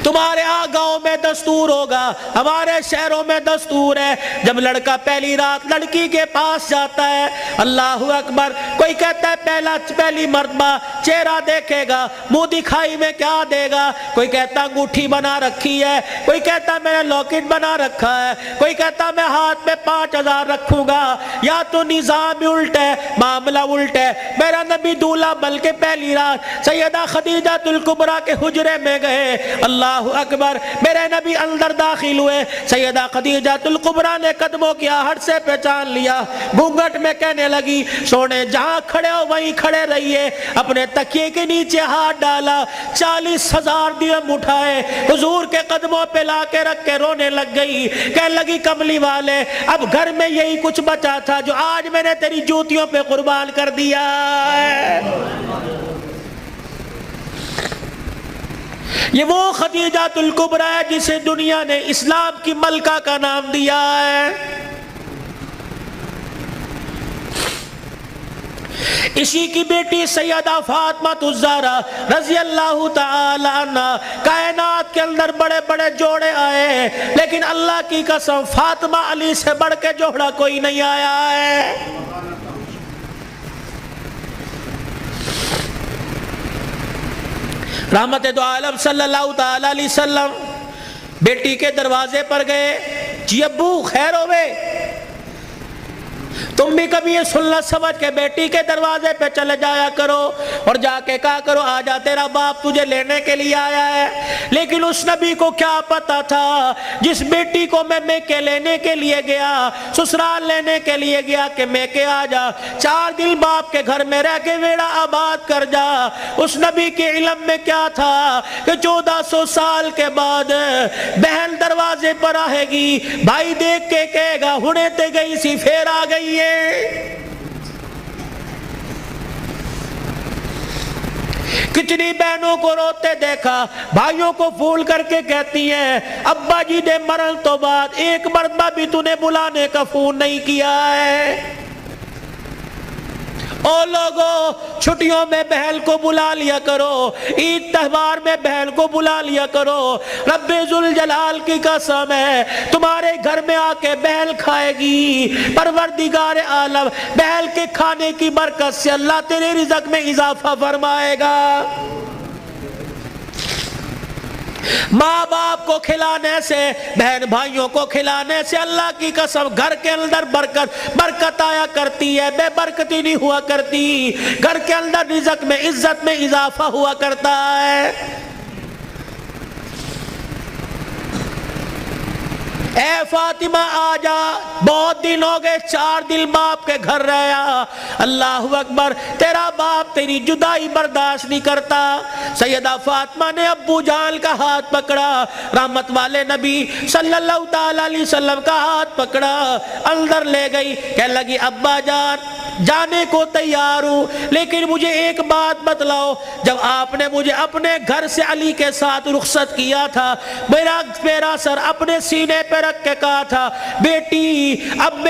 تمہارے ہاں گاؤں میں دستور ہوگا، ہمارے شہروں میں دستور ہے، جب لڑکا پہلی رات لڑکی کے پاس جاتا ہے، اللہ اکبر، کوئی کہتا ہے پہلی مرتبہ چہرہ دیکھے گا، منہ دکھائی میں کیا دے گا، کوئی کہتا انگوٹھی بنا رکھی ہے، کوئی کہتا میں نے لاکٹ بنا رکھا ہے، کوئی کہتا میں ہاتھ میں 5000 رکھوں گا، یا تو نظام الٹ ہے، معاملہ الٹ ہے۔ میرا نبی دولہا بلکہ پہلی رات سیدہ خدیجہ الکبریٰ کے حجرے میں گئے، اللہ اکبر، میرے نبی اندر داخل ہوئے، سیدہ خدیجہ الکبریٰ نے قدموں کی آہٹ سے پہچان لیا، گھونگھٹ میں کہنے لگی سونے جہاں کھڑے ہو وہیں کھڑے رہیے، اپنے تکیے کے نیچے ہاتھ ڈالا، 40,000 درہم اٹھائے، حضور کے قدموں پہ لا کے رکھ کے رونے لگ گئی، کہنے لگی کملی والے اب گھر میں یہی کچھ بچا تھا جو آج میں نے تیری جوتیوں پہ قربان کر دیا ہے۔ یہ وہ خدیجہ الکبریٰ ہے جسے دنیا نے اسلام کی ملکہ کا نام دیا ہے۔ اسی کی بیٹی سیدہ فاطمہ الزہرا رضی اللہ تعالی عنہ، کائنات کے اندر بڑے بڑے جوڑے آئے لیکن اللہ کی قسم فاطمہ علی سے بڑھ کے جوڑا کوئی نہیں آیا ہے۔ رحمت دو عالم صلی اللہ تعالی علیہ وسلم بیٹی کے دروازے پر گئے، جی ابو خیر ہوئے، تم بھی کبھی یہ سننا سمجھ کے بیٹی کے دروازے پہ چلے جایا کرو اور جا کے کہا کرو آجا تیرا باپ تجھے لینے کے لیے آیا ہے۔ لیکن اس نبی کو کیا پتا تھا جس بیٹی کو میں میکے لینے کے لیے گیا، سسرال لینے کے لیے گیا کہ میکے آجا، 4 دن باپ کے گھر میں رہ کے ویڑا آباد کر جا، اس نبی کے علم میں کیا تھا کہ 1400 سال کے بعد بہن دروازے پر آئے گی، بھائی دیکھ کے کہے گا ہنے تے گئی سی پھر آ گئی ہے۔ کتنی بہنوں کو روتے دیکھا، بھائیوں کو پھول کر کے کہتی ہیں ابا جی نے مرن تو بعد ایک مرتبہ بھی تو نے بلانے کا فون نہیں کیا ہے۔ او لوگوں چھٹیوں میں بہن کو بلا لیا کرو، عید تہوار میں بہن کو بلا لیا کرو، رب ذوالجلال کی قسم ہے تمہارے گھر میں آ کے بہن کھائے گی، پروردگار عالم بہن کے کھانے کی برکت سے اللہ تیرے رزق میں اضافہ فرمائے گا۔ ماں باپ کو کھلانے سے، بہن بھائیوں کو کھلانے سے اللہ کی قسم گھر کے اندر برکت آیا کرتی ہے، بے برکتی نہیں ہوا کرتی، گھر کے اندر رزق میں عزت میں اضافہ ہوا کرتا ہے۔ اے فاطمہ آجا، بہت دن ہو گئے، 4 دن باپ کے گھر رہا، اللہ اکبر، تیرا باپ تیری جدائی برداشت نہیں کرتا۔ سیدہ فاطمہ نے ابو جان کا ہاتھ پکڑا، رحمت والے نبی صلی اللہ تعالی علیہ وسلم کا ہاتھ پکڑا، اندر لے گئی، کہنے لگی ابا جان جانے کو تیار ہوں لیکن مجھے ایک بات بتلاؤ، جب آپ نے مجھے اپنے گھر سے علی کے ساتھ رخصت کیا تھا، میرا سر اپنے سینے پہ رکھ کے کہا تھا بیٹی اب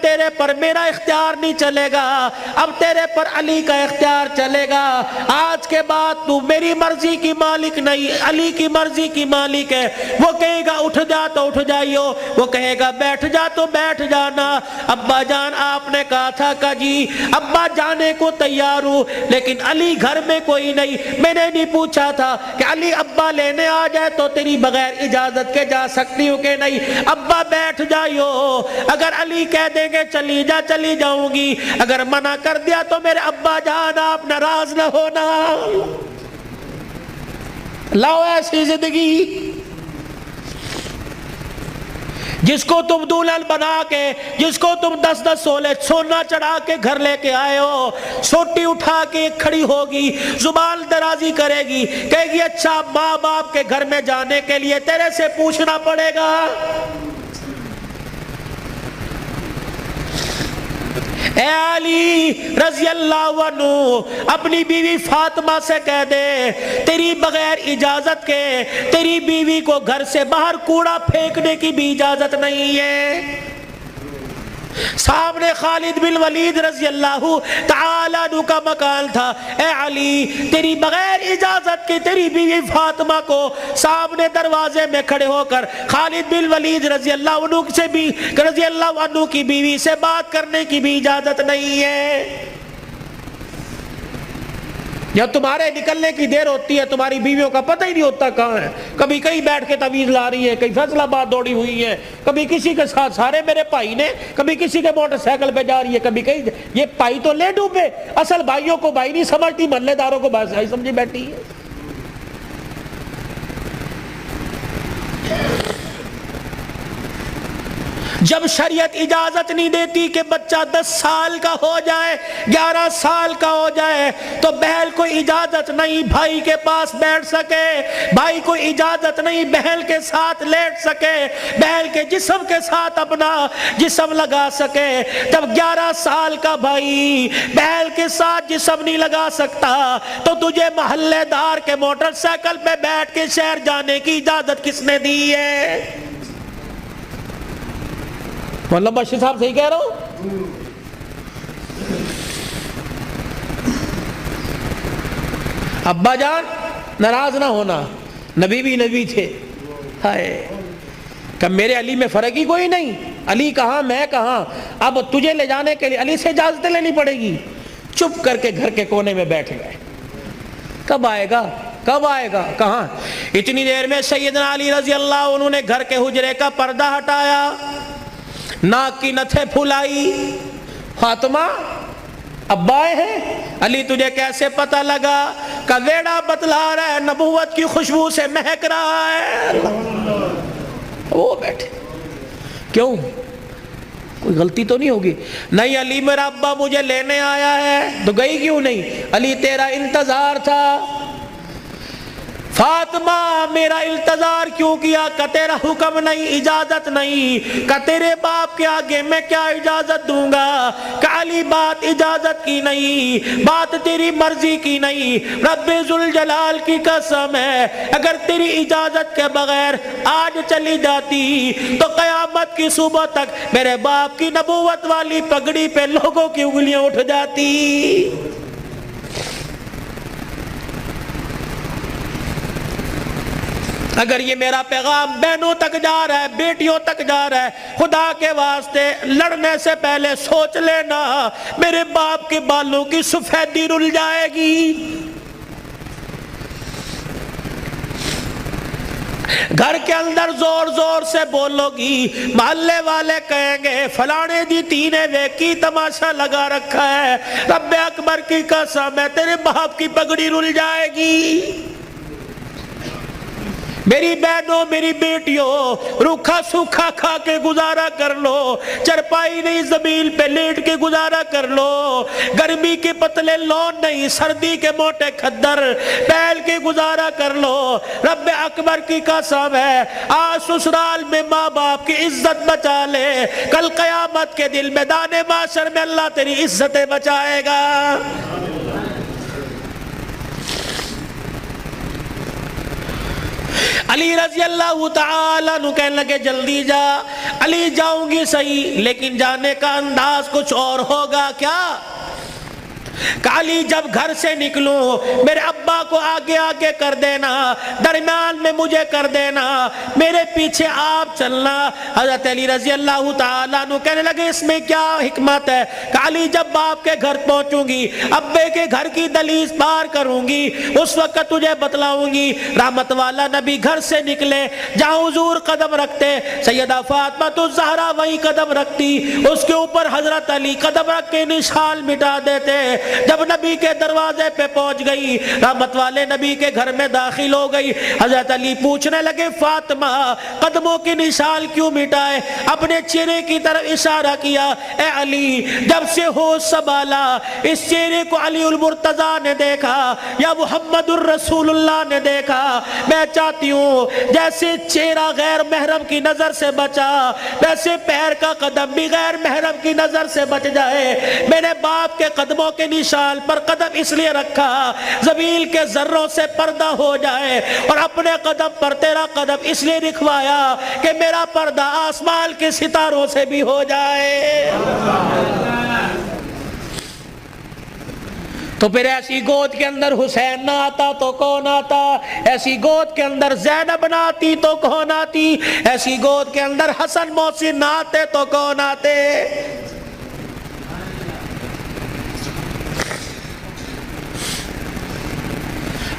تیرے پر میرا اختیار نہیں چلے گا، اب تیرے پر علی کا اختیار چلے گا، آج کے بعد تو میری مرضی کی مالک نہیں علی کی مرضی کی مالک ہے۔ وہ کہے گا اٹھ جا تو اٹھ جائیو، وہ کہے گا بیٹھ جا تو بیٹھ جانا۔ ابا جان آپ نے کہا تھا کہ جی ابا جانے کو تیار ہوں لیکن علی گھر میں کوئی نہیں، میں نے نہیں پوچھا تھا کہ علی ابا لینے آ جائے تو تیری بغیر اجازت کے جا سکتی ہوں کہ نہیں، ابا بیٹھ جائیو، اگر علی کہہ دیں گے چلی جا چلی جاؤں گی، اگر منع کر دیا تو میرے ابا جان آپ ناراض نہ ہونا۔ لاؤ ایسی زندگی جس کو تم دلہن بنا کے، جس کو تم 10 سولے سونا چڑھا کے گھر لے کے آئے ہو، سوٹی اٹھا کے کھڑی ہوگی، زبان درازی کرے گی، کہے گی اچھا ماں باپ کے گھر میں جانے کے لیے تیرے سے پوچھنا پڑے گا۔ اے علی رضی اللہ عنہ اپنی بیوی فاطمہ سے کہہ دے تیری بغیر اجازت کے تیری بیوی کو گھر سے باہر کوڑا پھینکنے کی بھی اجازت نہیں ہے۔ سامنے خالد بن ولید رضی اللہ تعالیٰ عنہ کا مکان تھا. اے علی تیری بغیر اجازت کے تیری بیوی فاطمہ کو سامنے دروازے میں کھڑے ہو کر خالد بن ولید رضی اللہ عنہ کی بیوی سے بات کرنے کی بھی اجازت نہیں ہے. جب تمہارے نکلنے کی دیر ہوتی ہے تمہاری بیویوں کا پتہ ہی نہیں ہوتا کہاں ہے. کبھی کہیں بیٹھ کے تعویذ لا رہی ہے, کہیں فیصلہ آباد دوڑی ہوئی ہے, کبھی کسی کے ساتھ سارے میرے بھائی نے, کبھی کسی کے موٹر سائیکل پہ جا رہی ہے, کبھی کہیں. یہ بھائی تو لے ڈوبے, اصل بھائیوں کو بھائی نہیں سمجھتی, محلے داروں کو بھائی سمجھی بیٹھی ہے. جب شریعت اجازت نہیں دیتی کہ بچہ 10 سال کا ہو جائے, 11 سال کا ہو جائے, تو بہن کو اجازت نہیں بھائی کے پاس بیٹھ سکے, بھائی کو اجازت نہیں بہن کے ساتھ لیٹ سکے, بہن کے جسم کے ساتھ اپنا جسم لگا سکے. جب 11 سال کا بھائی بہن کے ساتھ جسم نہیں لگا سکتا تو تجھے محلے دار کے موٹر سائیکل پہ بیٹھ کے شہر جانے کی اجازت کس نے دی ہے؟ مولانا بشیر صاحب صحیح کہہ رہا ہوں؟ ابا جان ناراض نہ ہونا, نبی بھی نبی تھے. ہائے کہ میرے علی میں فرق ہی کوئی نہیں, علی کہاں میں کہاں, اب تجھے لے جانے کے لیے علی سے اجازت لینی پڑے گی. چپ کر کے گھر کے کونے میں بیٹھ گئے. کب آئے گا, کب آئے گا, کہاں. اتنی دیر میں سیدنا علی رضی اللہ عنہ نے گھر کے حجرے کا پردہ ہٹایا, ناک کی نتھے پھلائی. فاطمہ ابا آئے ہیں. علی تجھے کیسے پتہ لگا؟ کہ ویڑا بتلا رہا ہے, نبوت کی خوشبو سے مہک رہا ہے. وہ بیٹھے. کیوں, کوئی غلطی تو نہیں ہوگی؟ نہیں علی میرا ابا مجھے لینے آیا ہے. تو گئی کیوں نہیں؟ علی تیرا انتظار تھا. فاطمہ میرا انتظار کیوں کیا؟ کہ تیرا حکم نہیں, اجازت نہیں. کہ تیرے باپ کے آگے میں کیا اجازت دوں گا؟ کہ علی بات اجازت کی نہیں, بات تیری مرضی کی نہیں. رب ذوالجلال کی قسم ہے اگر تیری اجازت کے بغیر آج چلی جاتی تو قیامت کی صبح تک میرے باپ کی نبوت والی پگڑی پہ لوگوں کی انگلیاں اٹھ جاتی. اگر یہ میرا پیغام بہنوں تک جا رہا ہے, بیٹیوں تک جا رہا ہے, خدا کے واسطے لڑنے سے پہلے سوچ لینا میرے باپ کے بالوں کی سفیدی رل جائے گی. گھر کے اندر زور زور سے بولو گی, محلے والے کہیں گے فلانے دی تینے ویکی تماشا لگا رکھا ہے. رب اکبر کی قسم ہے تیرے باپ کی پگڑی رل جائے گی. میری بہنوں میری بیٹیوں روکھا سوکھا کھا کے گزارا کر لو, چرپائی نہیں زمین پہ لیٹ کے گزارا کر لو, گرمی کے پتلے لون نہیں سردی کے موٹے کھدر پہل کے گزارا کر لو. رب اکبر کی قسم ہے آج سسرال میں ماں باپ کی عزت بچا لے, کل قیامت کے دل میدان معاشر میں اللہ تیری عزتیں بچائے گا. علی رضی اللہ تعالیٰ عنہ کہنے لگے جلدی جا. علی جاؤں گی صحیح لیکن جانے کا انداز کچھ اور ہوگا. کیا؟ کہ علی جب گھر سے نکلوں میرے ابا کو آگے آگے کر دینا, درمیان میں مجھے کر دینا, میرے پیچھے آپ چلنا. حضرت علی رضی اللہ تعالیٰ عنہ کہنے لگے اس میں کیا حکمت ہے؟ کہ علی جب باپ کے گھر پہنچوں گی, ابے کے گھر کی دہلیز پار کروں گی, اس وقت تجھے بتلاؤں گی. رحمت والا نبی گھر سے نکلے, جہاں حضور قدم رکھتے سیدہ فاطمہ الزہرا وہیں قدم رکھتی, اس کے اوپر حضرت علی قدم رکھ کے نشان مٹا دیتے. جب نبی کے دروازے پہ پہنچ گئی, رحمت والے نبی کے گھر میں داخل ہو گئی, حضرت علی پوچھنے لگے فاطمہ قدموں کی نشان کیوں مٹائے؟ اپنے چہرے کی طرف اشارہ کیا. اے علی جب سے ہوش سنبھالا اس چہرے کو علی المرتضیٰ نے دیکھا یا محمد الرسول اللہ نے دیکھا, میں چاہتی ہوں جیسے چہرہ غیر محرم کی نظر سے بچا ویسے پیر کا قدم بھی غیر محرم کی نظر سے بچ جائے. میرے باپ کے قدموں کے کی شان پر قدم اس لیے رکھا زمین کے ذروں سے پردہ ہو جائے، اور اپنے قدم پر تیرا قدم اس لیے رکھوایا کہ میرا پردہ آسمان کے ستاروں سے بھی ہو جائے۔ تو پھر ایسی گود کے اندر حسین نہ آتا تو کون آتا؟ ایسی گود کے اندر زینب نہ آتی تو کون آتی؟ ایسی گود کے اندر حسن محسن نہ آتے تو کون آتے؟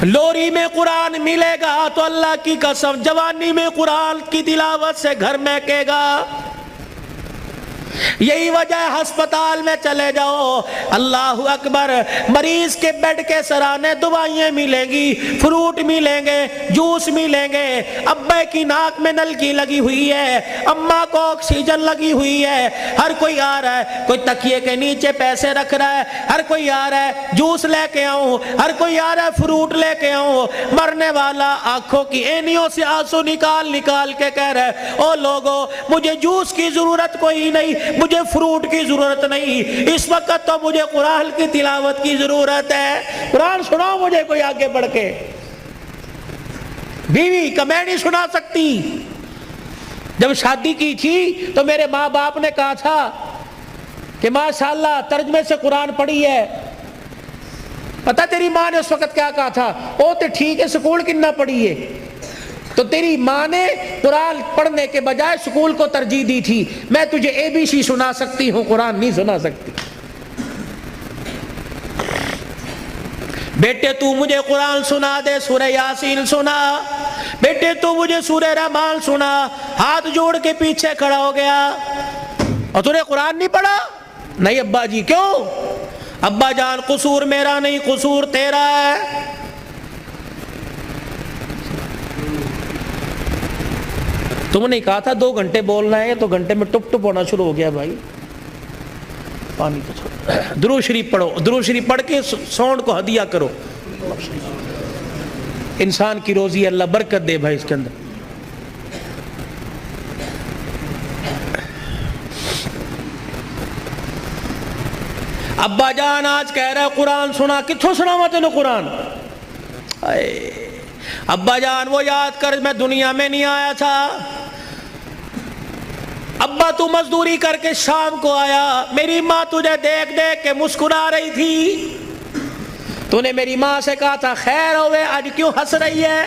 لوری میں قرآن ملے گا تو اللہ کی قسم جوانی میں قرآن کی تلاوت سے گھر مہکے گا۔ یہی وجہ ہے ہسپتال میں چلے جاؤ، اللہ اکبر، مریض کے بیڈ کے سرانے دوائیں ملیں گی، فروٹ ملیں گے، جوس ملیں گے، ابے کی ناک میں نلکی لگی ہوئی ہے، اماں کو آکسیجن لگی ہوئی ہے، ہر کوئی آ رہا ہے، کوئی تکیے کے نیچے پیسے رکھ رہا ہے، ہر کوئی آ رہا ہے جوس لے کے آؤں، ہر کوئی آ رہا ہے فروٹ لے کے آؤں۔ مرنے والا آنکھوں کی اینیوں سے آنسو نکال نکال کے کہہ رہا ہے، او لوگو مجھے جوس کی ضرورت کوئی نہیں، مجھے فروٹ کی ضرورت نہیں، اس وقت تو مجھے قرآن کی تلاوت کی ضرورت ہے۔ قرآن سناؤ مجھے کوئی آگے بڑھ کے۔ بیوی کا میں نہیں سنا سکتی۔ جب شادی کی تھی تو میرے ماں باپ نے کہا تھا کہ ماشاءاللہ ترجمے سے قرآن پڑھی ہے۔ پتہ تیری ماں نے اس وقت کیا کہا تھا؟ او تے ٹھیک ہے سکول کنا پڑھی ہے۔ تو تیری ماں نے قرآن پڑھنے کے بجائے سکول کو ترجیح دی تھی۔ میں تجھے اے بی سی سنا سکتی ہوں، قرآن نہیں سنا سکتی۔ بیٹے تو مجھے قرآن سنا دے، سورہ یاسین سنا، بیٹے تو مجھے سورہ رحمان سنا۔ ہاتھ جوڑ کے پیچھے کھڑا ہو گیا، اور تو نے قرآن نہیں پڑھا؟ نہیں ابا جی۔ کیوں؟ ابا جان قصور میرا نہیں، قصور تیرا ہے۔ تم نے کہا تھا 2 گھنٹے بولنا ہے، تو گھنٹے میں ٹپ ٹپ ہونا شروع ہو گیا بھائی۔ پانی تو چھوڑو، درود شریف پڑھو، درود شریف پڑھ کے ساؤنڈ کو ہدیہ کرو۔ انسان کی روزی اللہ برکت دے بھائی اس کے اندر۔ ابا جان آج کہہ رہا ہے قرآن سنا، کتھوں سنا ہوا تینوں قرآن؟ ابا جان وہ یاد کر میں دنیا میں نہیں آیا تھا، ابا تو مزدوری کر کے شام کو آیا، میری ماں تجھے دیکھ دیکھ کے مسکرا رہی تھی، تو نے میری ماں سے کہا تھا خیر ہوئے آج کیوں ہنس رہی ہے؟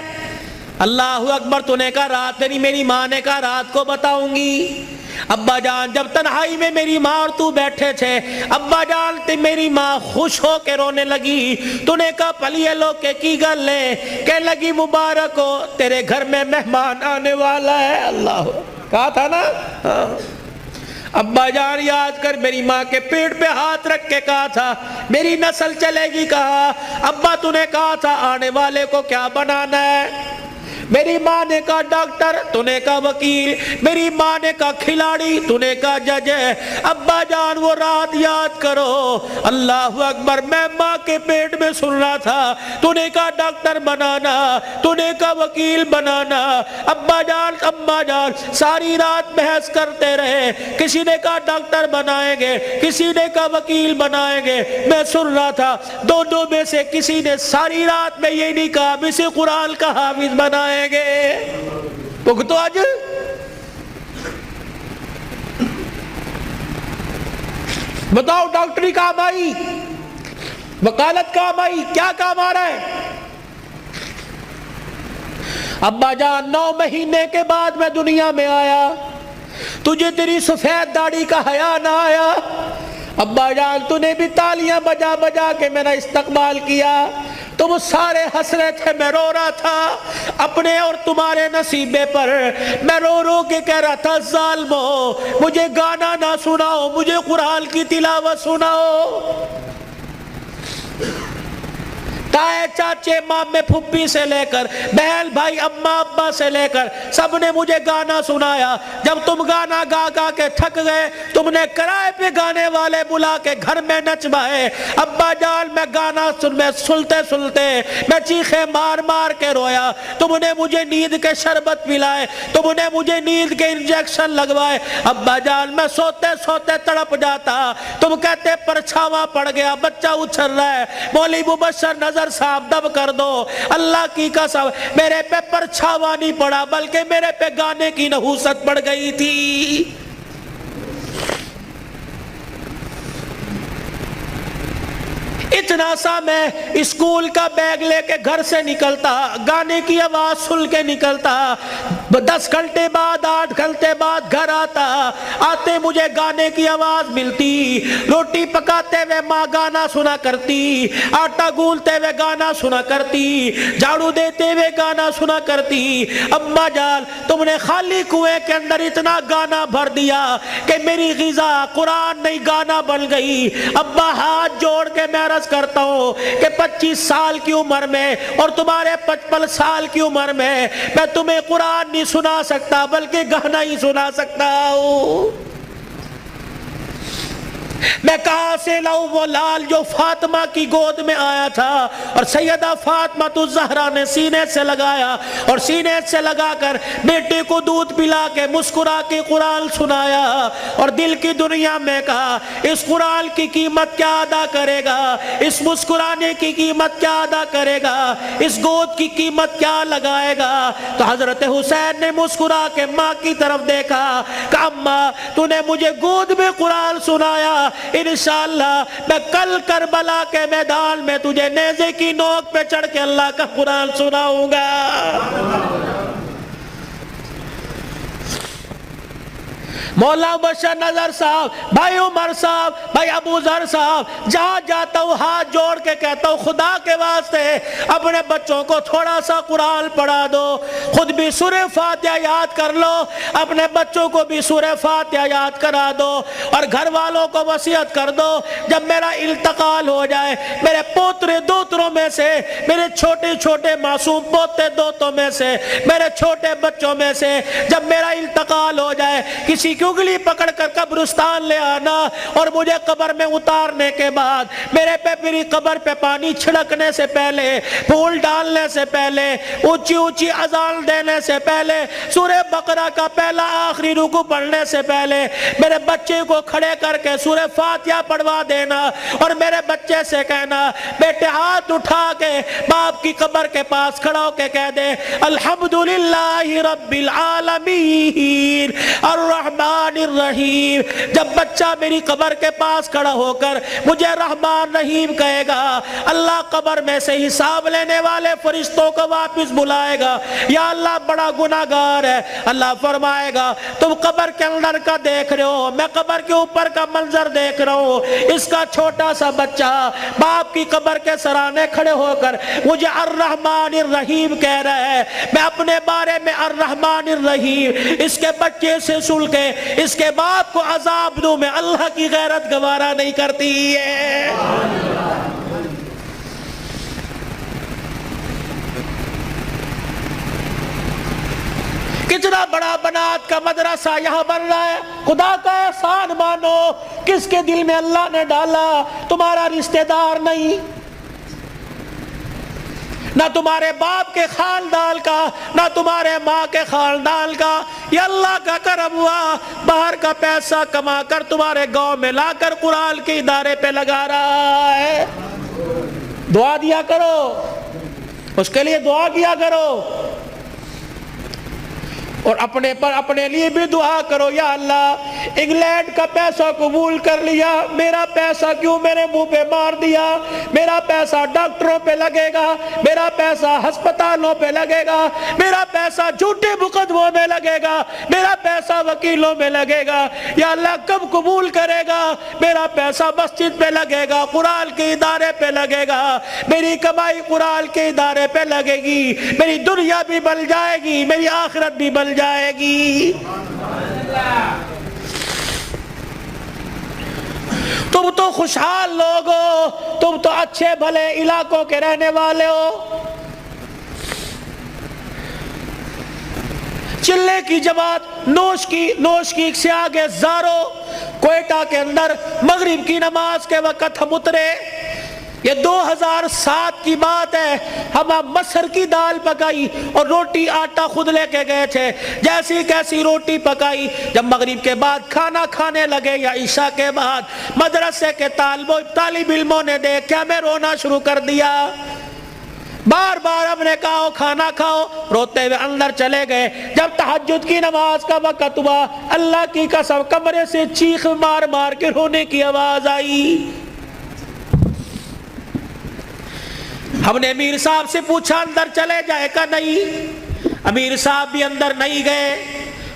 اللہ اکبر، تو نے کہا رات نہیں، میری ماں نے کہا رات کو بتاؤں گی۔ ابا جان جب تنہائی میں میری ماں اور تو بیٹھے تھے، ابا جان تے میری ماں خوش ہو کے رونے لگی، تو نے کہا پلیے لو کے کی گل لے، کہ لگی مبارک ہو تیرے گھر میں مہمان آنے والا ہے۔ اللہ کہا تھا نا۔ ابا جان یاد کر میری ماں کے پیٹ پہ ہاتھ رکھ کے کہا تھا میری نسل چلے گی۔ کہا ابا تو نے کہا تھا آنے والے کو کیا بنانا ہے؟ میری ماں نے کہا ڈاکٹر، تو نے کہا وکیل، میری ماں نے کہا کھلاڑی، تو نے کہا جج۔ ابا جان وہ رات یاد کرو، اللہ اکبر، میں ماں کے پیٹ میں سن رہا تھا، تو نے کہا ڈاکٹر بنانا، تو نے کہا وکیل بنانا۔ ابا جان اماں جان ساری رات بحث کرتے رہے، کسی نے کہا ڈاکٹر بنائیں گے، کسی نے کہا وکیل بنائیں گے، میں سن رہا تھا دونوں میں سے کسی نے ساری رات میں یہ نہیں کہا اسے قرآن کا حافظ بنائیں گے۔ تو آج بتاؤ ڈاکٹری کام آئی، وکالت کام آئی، کیا کام آ رہا ہے؟ ابا جان 9 مہینے کے بعد میں دنیا میں آیا، تجھے تیری سفید داڑھی کا حیا نہ آیا؟ ابا جان تو نے بھی تالیاں بجا بجا کے میرا استقبال کیا، تم سارے ہنس رہے تھے، میں رو رہا تھا اپنے اور تمہارے نصیبے پر، میں رو رو کے کہہ رہا تھا ظالمو مجھے گانا نہ سناؤ، مجھے قرآن کی تلاوت سناؤ۔ تائے چاچے مامے پھپھی سے لے کر بہن بھائی اماں ابا سے لے کر سب نے مجھے گانا سنایا. جب تم گانا گا گا کے تھک گئے تم نے کرائے پہ گانے والے بلا کے گھر میں نچوائے. ابا جان میں گانا سنتے سنتے میں چیخے مار مار کے رویا. تم نے مجھے نیند کے شربت پلائے, تم نے مجھے نیند کے انجیکشن لگوائے. ابا جان میں سوتے سوتے تڑپ جاتا, تم کہتے پرچھاواں پڑ گیا, بچہ اچھل رہا ہے, مولوی مبشر نظر صاحب دب کر دو. اللہ کی قسم میرے پہ پرچھاواں نہیں پڑا بلکہ میرے پہ گانے کی نحوست پڑ گئی تھی. اتنا سا میں اسکول کا بیگ لے کے گھر سے نکلتا, گانے کی آواز سن کے نکلتا, 10 گھنٹے بعد 8 گھنٹے بعد گھر آتا, آتے مجھے گانے کی آواز ملتی. روٹی پکاتے ہوئے ماں گانا سنا کرتی, آٹا گولتے ہوئے گانا سنا کرتی, جھاڑو دیتے ہوئے گانا سنا کرتی. اماں جان تم نے خالی کنویں کے اندر اتنا گانا بھر دیا کہ میری غذا قرآن نہیں گانا بن گئی. ابا ہاتھ جوڑ کے میں عرض کرتا ہوں کہ 25 سال کی عمر میں اور تمہارے 55 سال کی عمر میں تمہیں قرآن نہیں سنا سکتا بلکہ گانا ہی سنا سکتا ہوں. میں کہاں سے لاؤں وہ لال جو فاطمہ کی گود میں آیا تھا اور سیدہ فاطمہ الزہرا نے سینے سے لگایا اور سینے سے لگا کر بیٹے کو دودھ پلا کے مسکرا کے قرآن سنایا اور دل کی دنیا میں کہا اس قرآن کی قیمت کیا ادا کرے گا, اس مسکرانے کی قیمت کیا ادا کرے گا, اس گود کی قیمت کیا لگائے گا. تو حضرت حسین نے مسکرا کے ماں کی طرف دیکھا کہ اماں تو نے مجھے گود میں قرآن سنایا, انشاءاللہ میں کل کربلا کے میدان میں تجھے نیزے کی نوک پہ چڑھ کے اللہ کا قرآن سناؤں گا. مولا بشر نظر صاحب, بھائی عمر صاحب, بھائی ابو ذر صاحب, جہاں جاتا ہوں ہاتھ جوڑ کے کہتا ہوں خدا کے واسطے اپنے بچوں کو تھوڑا سا قرآن پڑھا دو, خود بھی سورہ فاتحہ یاد کر لو, اپنے بچوں کو بھی سورہ فاتحہ یاد کرا دو اور گھر والوں کو وصیت کر دو جب میرا انتقال ہو جائے میرے پوترے دوتروں میں سے, میرے چھوٹے چھوٹے معصوم پوتے دوتوں میں سے, میرے چھوٹے بچوں میں سے جب میرا انتقال ہو جائے کسی کی انگلی پکڑ کر قبرستان لے آنا اور مجھے قبر میں اتارنے کے بعد میرے پہ میری قبر پہ پانی چھڑکنے سے پہلے, پھول ڈالنے سے پہلے, اونچی اونچی اذان دینے سے پہلے, سورہ بقرہ کا پہلا آخری رکوع پڑھنے سے پہلے میرے بچے کو کھڑے کر کے سورہ فاتحہ پڑھوا دینا اور میرے بچے سے کہنا بیٹے ہاتھ اٹھا کے باپ کی قبر کے پاس کھڑا ہو کے کہہ دے الحمدللہ رب العالمین الرحمن الرحیم. جب بچہ میری قبر کے پاس کھڑا ہو کر مجھے رحمان رحیم کہے گا اللہ قبر میں سے حساب لینے والے فرشتوں کو واپس بلائے گا, یا اللہ بڑا گناہگار ہے. اللہ فرمائے گا تم قبر کے اندر کا دیکھ رہے ہو, میں قبر کے اوپر کا منظر دیکھ رہا ہوں. اس کا چھوٹا سا بچہ باپ کی قبر کے سرانے کھڑے ہو کر مجھے الرحمن الرحیم کہہ رہا ہے. میں اپنے بارے میں الرحمن الرحیم اس کے بچے سے سن کے اس کے باپ کو عذاب دوں, میں اللہ کی غیرت گوارا نہیں کرتی ہے. کتنا بڑا بنات کا مدرسہ یہاں بن رہا ہے. خدا کا احسان مانو کس کے دل میں اللہ نے ڈالا, تمہارا رشتہ دار نہیں, نہ تمہارے باپ کے خاندان کا, نہ تمہارے ماں کے خاندان کا, یہ اللہ کا کرم ہوا. باہر کا پیسہ کما کر تمہارے گاؤں میں لا کر قرآن کے ادارے پہ لگا رہا ہے. دعا دیا کرو, اس کے لیے دعا کیا کرو اور اپنے پر اپنے لیے بھی دعا کرو. یا اللہ انگلینڈ کا پیسہ قبول کر لیا, میرا پیسہ کیوں میرے منہ پہ مار دیا, میرا پیسہ ڈاکٹروں پہ لگے گا, میرا پیسہ ہسپتالوں پہ لگے گا, میرا پیسہ جھوٹے مقدموں میں لگے گا, میرا پیسہ وکیلوں میں لگے گا. یا اللہ کب قبول کرے گا, میرا پیسہ مسجد پہ لگے گا, قرآن کے ادارے پہ لگے گا, میری کمائی قرآن کے ادارے پہ لگے گی, میری دنیا بھی بن جائے گی, میری آخرت بھی بن جائے گی. تم تو خوشحال لوگ ہو، تم تو اچھے بھلے علاقوں کے رہنے والے ہو۔ چلے کی جماعت نوش کی سے آگے زارو، کوئٹہ کے اندر مغرب کی نماز کے وقت ہم اترے، یہ 2007 کی بات ہے، ہم مسر کی دال پکائی اور روٹی آٹا خود لے کے گئے تھے، جیسی کیسی روٹی پکائی، جب مغرب کے بعد کھانا کھانے لگے یا عشاء کے بعد مدرسے کے طالب علموں نے دیکھ کے ہمیں رونا شروع کر دیا، بار بار ہم نے کہا کھانا کھاؤ، روتے ہوئے اندر چلے گئے۔ جب تہجد کی نماز کا وقت ہوا، اللہ کی قسم کمرے سے چیخ مار مار کے رونے کی آواز آئی۔ ہم نے امیر صاحب سے پوچھا اندر چلے جائے کا، نہیں، امیر صاحب بھی اندر نہیں گئے۔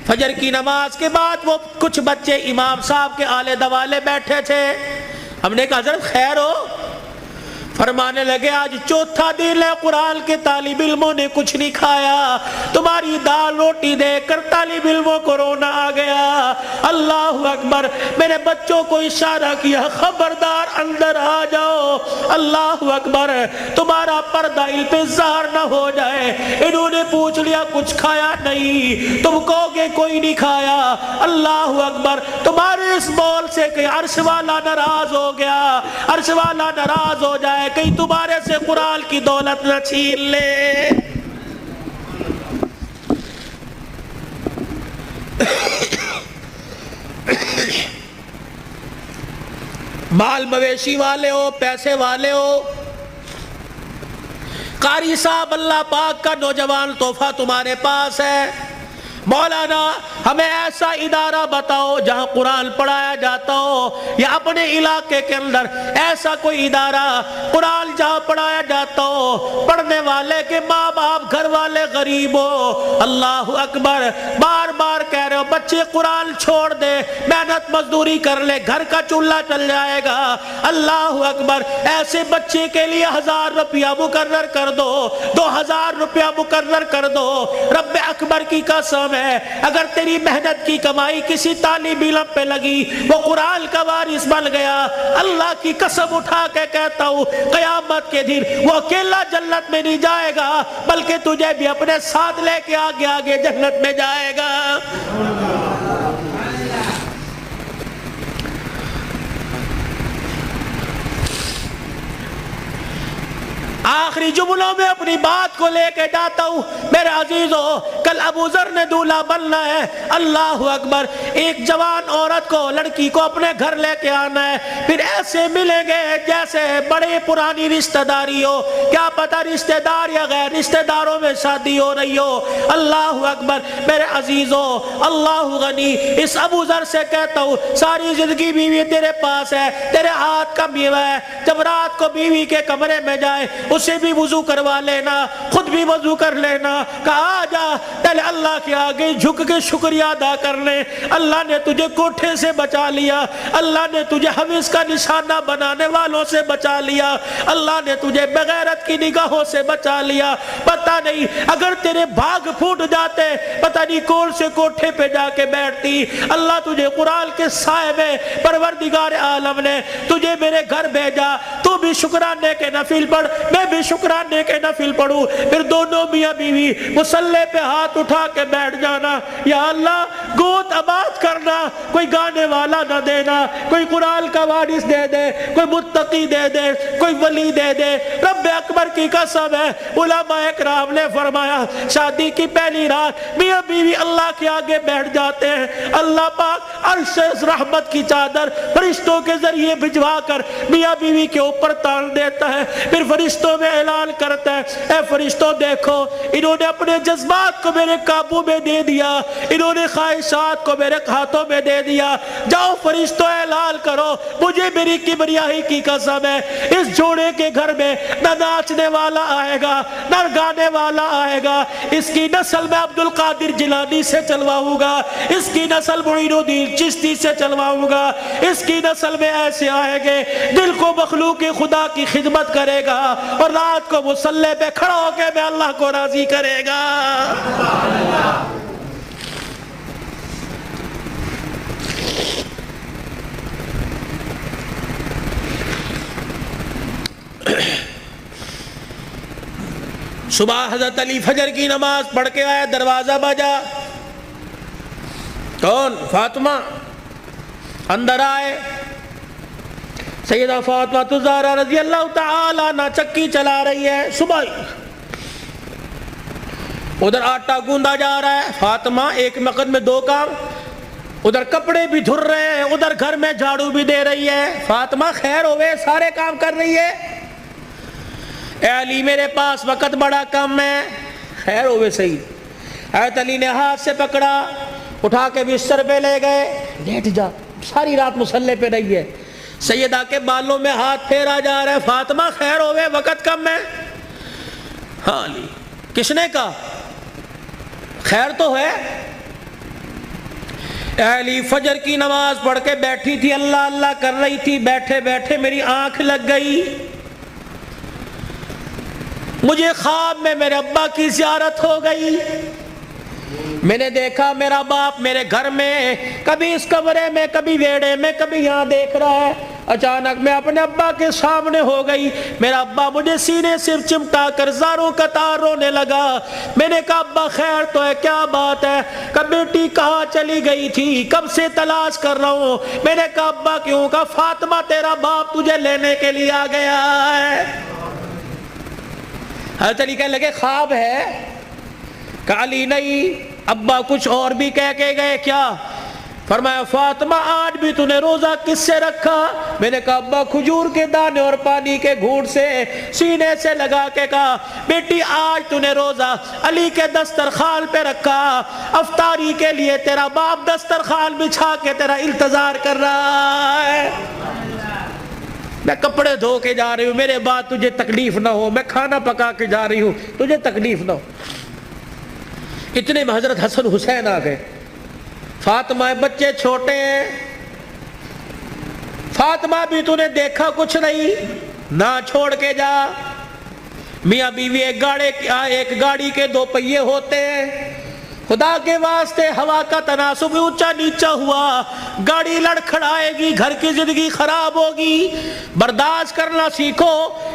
فجر کی نماز کے بعد وہ کچھ بچے امام صاحب کے آلے دوالے بیٹھے تھے، ہم نے کہا حضرت خیر ہو؟ فرمانے لگے آج چوتھا دن ہے قرآن کے طالب علموں نے کچھ نہیں کھایا، تمہاری دال روٹی دیکھ کر طالب علموں کو رونا آ گیا۔ اللہ اکبر، میرے بچوں کو اشارہ کیا خبردار اندر آ جاؤ، اللہ اکبر، تمہارا پردہ ان پہ ظاہر نہ ہو جائے۔ انہوں نے پوچھ لیا کچھ کھایا؟ نہیں، تم کہو گے کوئی نہیں کھایا، اللہ اکبر، تمہارے اس بول سے کہ عرش والا ناراض ہو گیا، عرش والا ناراض ہو جائے، کہیں تمہارے سے قرآن کی دولت نہ چھین لے۔ مال مویشی والے ہو، پیسے والے ہو، قاری صاحب اللہ پاک کا نوجوان تحفہ تمہارے پاس ہے، مولانا ہمیں ایسا ادارہ بتاؤ جہاں قرآن پڑھایا جاتا ہو، یا اپنے علاقے کے اندر ایسا کوئی ادارہ قرآن جہاں پڑھایا جاتا ہو، پڑھنے والے کے ماں باپ گھر والے غریب ہو۔ اللہ اکبر، بار بار کہہ رہے ہو بچے قرآن چھوڑ دے، محنت مزدوری کر لے، گھر کا چولہا چل جائے گا، اللہ اکبر، ایسے بچے کے لیے 1000 روپیہ مقرر کر دو، 2000 روپیہ مقرر کر دو۔ رب اکبر کی قسم ہے، اگر تیری محنت کی کمائی کسی طالب علم پہ لگی، وہ قرآن کا وارث بن گیا، اللہ کی قسم اٹھا کے کہتا ہوں قیامت کے دن وہ اکیلا جنت میں نہیں جائے گا، بلکہ تجھے بھی اپنے ساتھ لے کے آگے آگے جنت میں جائے گا۔ آخری جملوں میں اپنی بات کو لے کے جاتا ہوں، میرے عزیزو، کل ابو ذر نے دولہا بننا ہے، اللہ اکبر، ایک جوان عورت کو، لڑکی کو اپنے گھر لے کے آنا ہے، پھر ایسے ملیں گے جیسے بڑے پرانی رشتہ داری ہو، کیا پتہ رشتہ دار یا غیر رشتہ داروں میں شادی ہو رہی ہو، اللہ اکبر، میرے عزیزو، اللہ غنی، اس ابو ذر سے کہتا ہوں ساری زندگی بیوی تیرے پاس ہے، تیرے ہاتھ کا میوہ ہے، جب رات کو بیوی کے کمرے میں جائے اسے بھی وضو کروا لینا، خود بھی وضو کر لینا، کہا جا پہلے اللہ کے آگے جھک کے شکریہ ادا کر لے، اللہ نے تجھے کوٹھے سے بچا لیا، اللہ نے تجھے حویث کا نشانہ بنانے والوں سے بچا لیا، اللہ نے تجھے بغیرت کی نگاہوں سے بچا لیا، پتہ نہیں اگر تیرے بھاگ پھوٹ جاتے پتہ نہیں کون سے کوٹھے پہ جا کے بیٹھتی، اللہ تجھے قرآن کے سائے میں پروردگار عالم نے تجھے میرے گھر بھیجا، تو بھی شکرانے کے نفل پڑھ، میں بھی شکرانے کے نفل پڑھوں، پھر دونوں میاں بیوی مصلی پہ ہاتھ اٹھا کے بیٹھ جانا، یا اللہ گوت آباد کرنا، کوئی گانے والا نہ دینا، کوئی قرآن کا وارث دے دے، کوئی متقی دے دے، کوئی ولی دے دے۔ رب اکبر کی قسم ہے، علماء اکرام نے فرمایا شادی کی پہلی رات میاں بیوی اللہ کے آگے بیٹھ جاتے ہیں، اللہ پاک عرش رحمت کی چادر فرشتوں کے ذریعے بھجوا کر میاں بیوی کے اوپر تان دیتا ہے، پھر فرشتوں میں اعلان کرتا ہے اے فرشتوں دیکھو انہوں نے اپنے جذبات کو میرے قابو میں دے دیا، انہوں نے خواہشات کو میرے ہاتھوں میں دے دیا، جاؤ فرشتوں اعلان کرو مجھے میری کبریائی کی قسم ہے اس جوڑے کے گھر میں نہ ناچنے والا آئے گا نہ گانے والا آئے گا، اس کی نسل میں عبد القادر جیلانی سے چلواؤں گا، اس کی نسل معین الدین چشتی سے چلواؤں گا، اس کی نسل میں ایسے آئیں گے دل کو مخلوق خدا کی خدمت کرے گا اور رات کو مصلی پہ کھڑا ہو کے میں اللہ کو راضی کرے گا۔ صبح حضرت علی فجر کی نماز پڑھ کے آیا، دروازہ بجا، کون؟ فاطمہ۔ اندر آئے، سیدہ فاطمہ الزہرا رضی اللہ تعالی عنہ چکی چلا رہی ہے، صبح ادھر آٹا گوندا جا رہا ہے، فاطمہ ایک وقت میں دو کام، ادھر کپڑے بھی دھر رہے ہیں، ادھر گھر میں جھاڑو بھی دے رہی ہے۔ فاطمہ خیر ہوئے، سارے کام کر رہی ہے۔ اے علی میرے پاس وقت بڑا کم ہے۔ خیر ہوئے صحیح۔ حضرت علی نے ہاتھ سے پکڑا، اٹھا کے بستر پہ لے گئے، لیٹ جا، ساری رات مصلے پہ رہی ہے۔ سیدہ کے بالوں میں ہاتھ پھیرا جا رہا ہے، فاطمہ خیر ہوئے، وقت کم ہے۔ ہاں علی، کس نے کہا؟ خیر تو ہے۔ اے علی فجر کی نماز پڑھ کے بیٹھی تھی، اللہ اللہ کر رہی تھی، بیٹھے بیٹھے میری آنکھ لگ گئی، مجھے خواب میں میرے ابا کی زیارت ہو گئی، میں نے دیکھا میرا باپ میرے گھر میں، کبھی اس کمرے میں، کبھی ویڑے میں، کبھی یہاں دیکھ رہا ہے۔ اچانک میں اپنے ابا کے سامنے ہو گئی، میرا ابا مجھے سینے سے چمٹا کر زاروں قطار رونے لگا۔ میں نے کہا ابا خیر تو ہے، کیا بات ہے؟ کب بیٹی کہاں چلی گئی تھی، کب سے تلاش کر رہا ہوں۔ میں نے کہا ابا کیوں؟ کہا فاطمہ تیرا باپ تجھے لینے کے لیے آ گیا ہے۔ حضرت علی کہنے لگے خواب ہے؟ کہا علی نہیں، ابا کچھ اور بھی کہہ کے گئے۔ کیا؟ فرمایا فاطمہ آج بھی تو نے روزہ کس سے رکھا؟ میں نے کہا ابا کھجور کے دانے اور پانی کے گھونٹ سے، سینے سے لگا کے کہا بیٹی آج تو نے روزہ علی کے دسترخوان پہ رکھا، افطاری کے لیے تیرا باپ دسترخوان بچھا کے تیرا انتظار کر رہا ہے۔ میں کپڑے دھو کے جا رہی ہوں، میرے بعد تجھے تکلیف نہ ہو، میں کھانا پکا کے جا رہی ہوں، تجھے تکلیف نہ ہو۔ اتنے میں حضرت حسن حسین آ گئے۔ فاطمہ بچے چھوٹے ہیں، فاطمہ بھی تو نے دیکھا کچھ نہیں، نہ چھوڑ کے جا۔ میاں بیوی ایک گاڑی کے دو پہیے ہوتے ہیں، خدا کے واسطے ہوا کا تناسب اونچا نیچا ہوا، گاڑی لڑکھڑائے گی، گھر کی زندگی خراب ہوگی۔ برداشت کرنا سیکھو،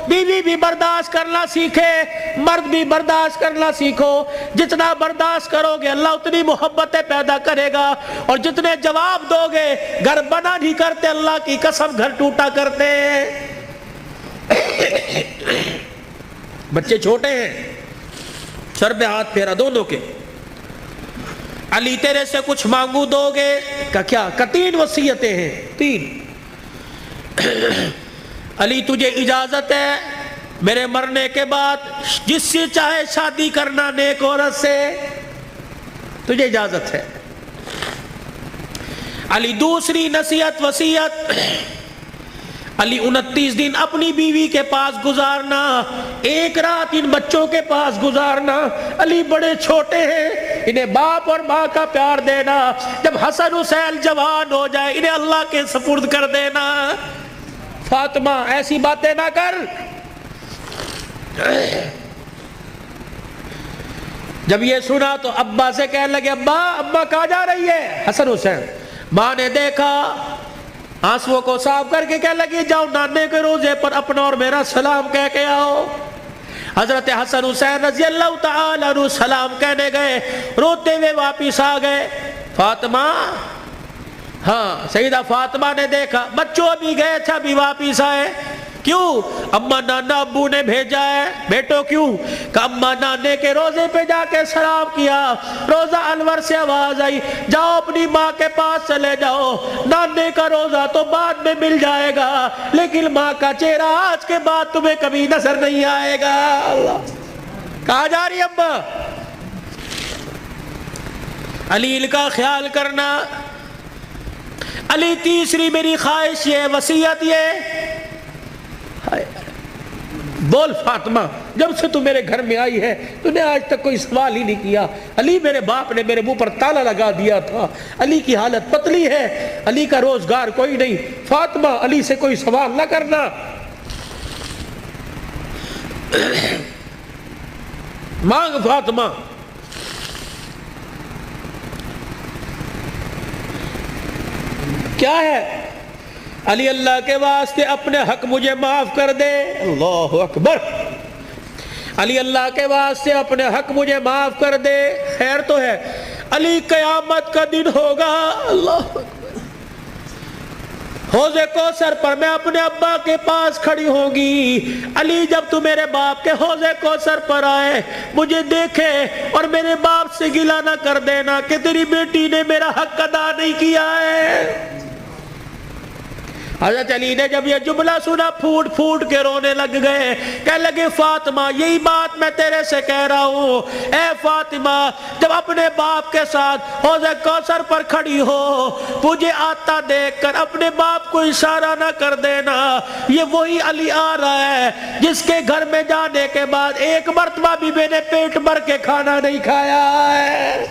بیوی بھی برداشت کرنا سیکھے، مرد بھی برداشت کرنا سیکھو۔ جتنا برداشت کرو گے اللہ اتنی محبتیں پیدا کرے گا، اور جتنے جواب دو گے، گھر بنا نہیں کرتے اللہ کی قسم گھر ٹوٹا کرتے۔ بچے چھوٹے ہیں، سر پہ ہاتھ پھیرا دونوں کے۔ علی تیرے سے کچھ مانگو دو گے؟ کہ کیا؟ کہ 3 وصیتیں ہیں، 3۔ علی تجھے اجازت ہے میرے مرنے کے بعد جس سے چاہے شادی کرنا نیک عورت سے، تجھے اجازت ہے۔ علی دوسری نصیحت وصیت، علی 29 دن اپنی بیوی کے پاس گزارنا، ایک رات ان بچوں کے پاس گزارنا۔ علی بڑے چھوٹے ہیں، انہیں باپ اور ماں کا پیار دینا، جب حسن حسین جوان ہو جائے انہیں اللہ کے سپرد کر دینا۔ فاطمہ ایسی باتیں نہ کر۔ جب یہ سنا تو ابا سے کہنے لگے ابا کہاں جا رہی ہے؟ حسن حسین۔ ماں نے دیکھا، آنسوؤں کو صاف کر کے کہنے لگی جاؤ نانے کے روزے پر اپنا اور میرا سلام کہہ کے آؤ۔ حضرت حسن حسین رضی اللہ تعالی عنہ سلام کہنے گئے، روتے ہوئے واپس آ گئے۔ فاطمہ، ہاں سیدہ فاطمہ نے دیکھا بچوں بھی گئے تھے ابھی واپس آئے۔ کیوں؟ اما نانا ابو نے بھیجا ہے۔ بیٹو کیوں؟ کہ اما نانے کے روزے پہ جا کے سلام کیا، روزہ انور سے آواز آئی جاؤ اپنی ماں کے پاس چلے جاؤ، نانے کا روزہ تو بعد میں مل جائے گا لیکن ماں کا چہرہ آج کے بعد تمہیں کبھی نظر نہیں آئے گا۔ اللہ، کہاں جا رہی ابا؟ علی کا خیال کرنا۔ علی تیسری میری خواہش یہ، وصیت یہ، بول فاطمہ جب سے تو میرے گھر میں آئی ہے تو نے آج تک کوئی سوال ہی نہیں کیا۔ علی میرے باپ نے میرے منہ پر تالا لگا دیا تھا، علی کی حالت پتلی ہے، علی کا روزگار کوئی نہیں، فاطمہ علی سے کوئی سوال نہ کرنا۔ مانگ فاطمہ۔ کیا ہے؟ علی اللہ کے واسطے اپنے حق مجھے معاف کر دے۔ اللہ اکبر۔ علی اللہ کے واسطے اپنے حق مجھے معاف کر دے. خیر تو ہے. علی قیامت کا دن ہوگا, اللہ حوض کوثر پر میں اپنے ابا کے پاس کھڑی ہوں گی. علی جب تو میرے باپ کے حوض کوثر پر آئے مجھے دیکھے اور میرے باپ سے گلہ نہ کر دینا کہ تیری بیٹی نے میرا حق ادا نہیں کیا ہے. حضرت علی نے جب یہ جملہ سنا پھوٹ پھوٹ کے رونے لگ گئے. کہنے لگے فاطمہ یہی بات میں تیرے سے کہہ رہا ہوں. اے فاطمہ جب اپنے باپ کے ساتھ حوض کوثر پر کھڑی ہو مجھے آتا دیکھ کر اپنے باپ کو اشارہ نہ کر دینا. یہ وہی علی آ رہا ہے جس کے گھر میں جانے کے بعد ایک مرتبہ بھی میں نے پیٹ بھر کے کھانا نہیں کھایا ہے.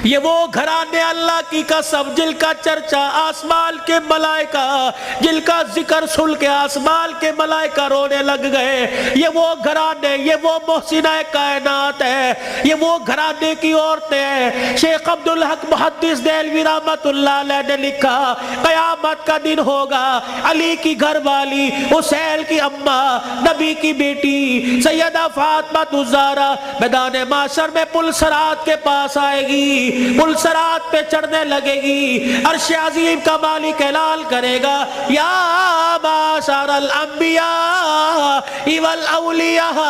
یہ وہ گھرانے اللہ کی قسم جن کا چرچا آسمان کے ملائکہ, جن کا ذکر سن کے آسمان کے ملائکہ رونے لگ گئے. یہ وہ گھرانے, یہ وہ محسنہ کائنات ہے, یہ وہ گھرانے کی عورتیں ہیں. شیخ عبدالحق محدث دہلوی رحمت اللہ علیہ نے لکھا قیامت کا دن ہوگا, علی کی گھر والی حسین کی اماں نبی کی بیٹی سیدہ فاطمہ الزہرا میدان معاشر میں پل صراط کے پاس آئے گی. پل صراط پہ چڑھنے لگے گی. عرش عظیم کا مالک اعلان کرے گا یا معاشر الانبیاء والاولیاء.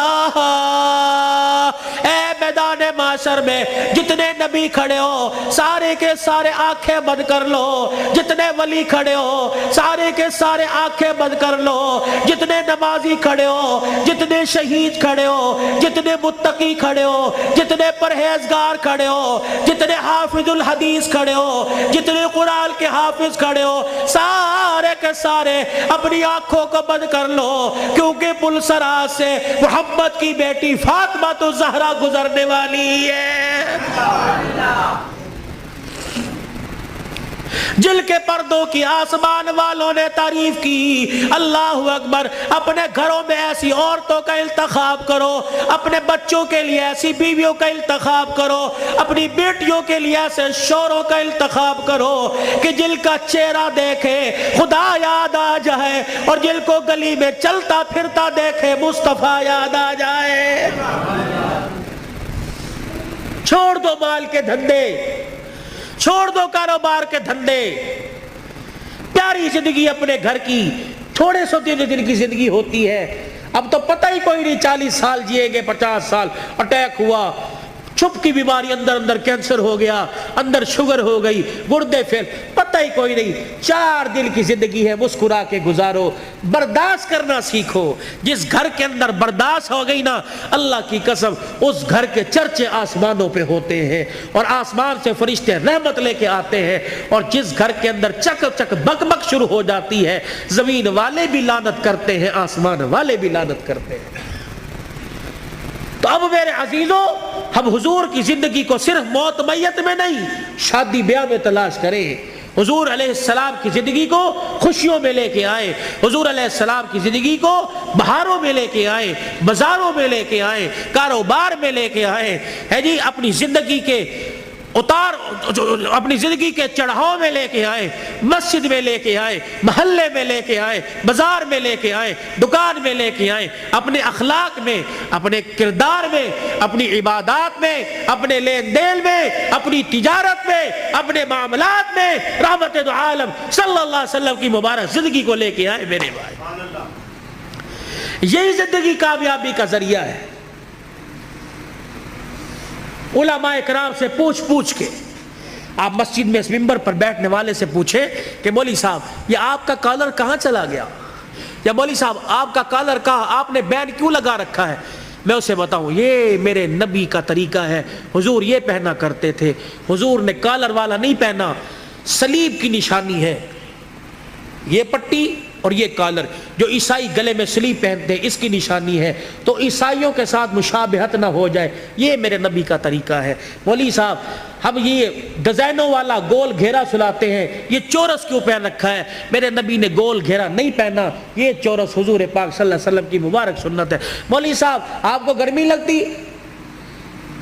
اے میدان معاشر میں جتنے نبی کھڑے ہو سارے کے سارے آنکھیں بند کر لو. جتنے ولی کھڑے ہو سارے کے سارے آنکھیں بند کر لو. جتنے نمازی کھڑے ہو, جتنے شہید کھڑے ہو, جتنے متقی کھڑے ہو, جتنے پرہیزگار کھڑے ہو, جتنے حافظ الحدیث کھڑے ہو, جتنے قرآن کے حافظ کھڑے ہو, سارے کے سارے اپنی آنکھوں کو بند کر لو کیونکہ پل صراط سے محمد کی بیٹی فاطمہ الزہرا گزرنے والی ہے. جل کے پردوں کی آسمان والوں نے تعریف کی. اللہ اکبر. اپنے گھروں میں ایسی عورتوں کا انتخاب کرو, اپنے بچوں کے لیے ایسی بیویوں کا انتخاب کرو, اپنی بیٹیوں کے لیے ایسے شوہروں کا انتخاب کرو کہ جل کا چہرہ دیکھے خدا یاد آ جائے اور جل کو گلی میں چلتا پھرتا دیکھے مصطفیٰ یاد آ جائے. چھوڑ دو مال کے دھندے, چھوڑ دو کاروبار کے دھندے. پیاری زندگی اپنے گھر کی, تھوڑے سو دن کی زندگی ہوتی ہے. اب تو پتہ ہی کوئی نہیں 40 سال جیے گے, 50 سال اٹیک ہوا, چھپ کی بیماری, اندر اندر کینسر ہو گیا, اندر شوگر ہو گئی, گردے پھیل, پتہ ہی کوئی نہیں. 4 دن کی زندگی ہے, مسکرا کے گزارو. برداشت کرنا سیکھو. جس گھر کے اندر برداشت ہو گئی نا اللہ کی قسم اس گھر کے چرچے آسمانوں پہ ہوتے ہیں اور آسمان سے فرشتے رحمت لے کے آتے ہیں. اور جس گھر کے اندر چک چک بک بک شروع ہو جاتی ہے زمین والے بھی لعنت کرتے ہیں, آسمان والے بھی لعنت کرتے ہیں. تو اب میرے عزیزوں ہم حضور کی زندگی کو صرف موت میت میں نہیں شادی بیاہ میں تلاش کریں. حضور علیہ السلام کی زندگی کو خوشیوں میں لے کے آئے, حضور علیہ السلام کی زندگی کو بہاروں میں لے کے آئے, بازاروں میں لے کے آئے, کاروبار میں لے کے آئے, ہے جی اپنی زندگی کے اتار اپنی زندگی کے چڑھاؤ میں لے کے آئے, مسجد میں لے کے آئے, محلے میں لے کے آئے, بازار میں لے کے آئے, دکان میں لے کے آئے. اپنے اخلاق میں, اپنے کردار میں, اپنی عبادات میں, اپنے لین دین میں, اپنی تجارت میں, اپنے معاملات میں رحمت دو عالم صلی اللہ علیہ وسلم کی مبارک زندگی کو لے کے آئے. میرے بھائی یہی زندگی کامیابی کا ذریعہ ہے. علماء کرام سے پوچھ کے آپ مسجد میں اس منبر پر بیٹھنے والے سے پوچھے کہ مولوی صاحب یہ آپ کا کالر کہاں چلا گیا, یا مولوی صاحب آپ کا کالر کہاں, آپ نے بینڈ کیوں لگا رکھا ہے. میں اسے بتاؤں یہ میرے نبی کا طریقہ ہے, حضور یہ پہنا کرتے تھے, حضور نے کالر والا نہیں پہنا, صلیب کی نشانی ہے یہ پٹی اور یہ کالر. جو عیسائی گلے میں صلیب پہنتے ہیں اس کی نشانی ہے, تو عیسائیوں کے ساتھ مشابہت نہ ہو جائے, یہ میرے نبی کا طریقہ ہے. مولوی صاحب ہم یہ ڈیزائنوں والا گول گھیرا سلاتے ہیں, یہ چورس کیوں پہن رکھا ہے, میرے نبی نے گول گھیرا نہیں پہنا, یہ چورس حضور پاک صلی اللہ علیہ وسلم کی مبارک سنت ہے. مولوی صاحب آپ کو گرمی لگتی,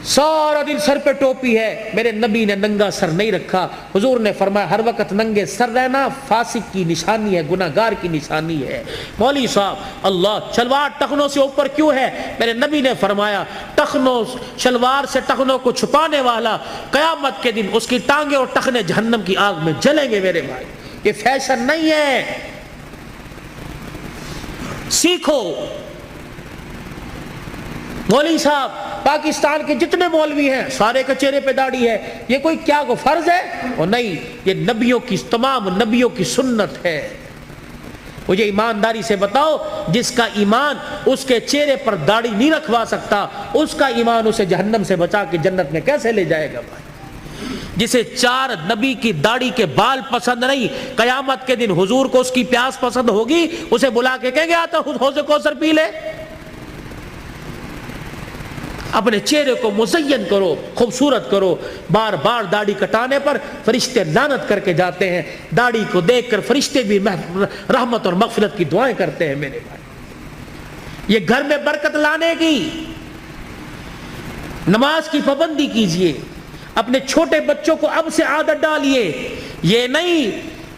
سارا دن سر پہ ٹوپی ہے، میرے نبی نے ننگا سر نہیں رکھا۔ حضور نے فرمایا ہر وقت ننگے سر رہنا فاسق کی نشانی ہے، گناہگار کی نشانی ہے۔ مولوی صاحب اللہ شلوار ٹخنوں سے اوپر کیوں ہے؟ میرے نبی نے فرمایا ٹخنوں شلوار سے ٹخنوں کو چھپانے والا قیامت کے دن اس کی ٹانگیں اور ٹخنے جہنم کی آگ میں جلیں گے۔ میرے بھائی یہ فیشن نہیں ہے، سیکھو۔ مولوی صاحب پاکستان کے جتنے مولوی ہیں سارے کے چہرے پہ داڑھی ہے، یہ کوئی کیا کو فرض ہے؟ اور نہیں، یہ نبیوں کی تمام نبیوں کی سنت ہے۔ مجھے ایمانداری سے بتاؤ، جس کا ایمان اس کے چہرے پر داڑھی نہیں رکھوا سکتا، اس کا ایمان اسے جہنم سے بچا کے جنت میں کیسے لے جائے گا بھائی؟ جسے 4 نبی کی داڑھی کے بال پسند نہیں، قیامت کے دن حضور کو اس کی پیاس پسند ہوگی، اسے بلا کے کہیں گے آتا حوض کوثر پی لے۔ اپنے چہرے کو مزین کرو، خوبصورت کرو۔ بار بار داڑھی کٹانے پر فرشتے لعنت کر کے جاتے ہیں، داڑھی کو دیکھ کر فرشتے بھی رحمت اور مغفرت کی دعائیں کرتے ہیں۔ میرے بھائی یہ گھر میں برکت لانے کی، نماز کی پابندی کیجئے، اپنے چھوٹے بچوں کو اب سے عادت ڈالیے۔ یہ نہیں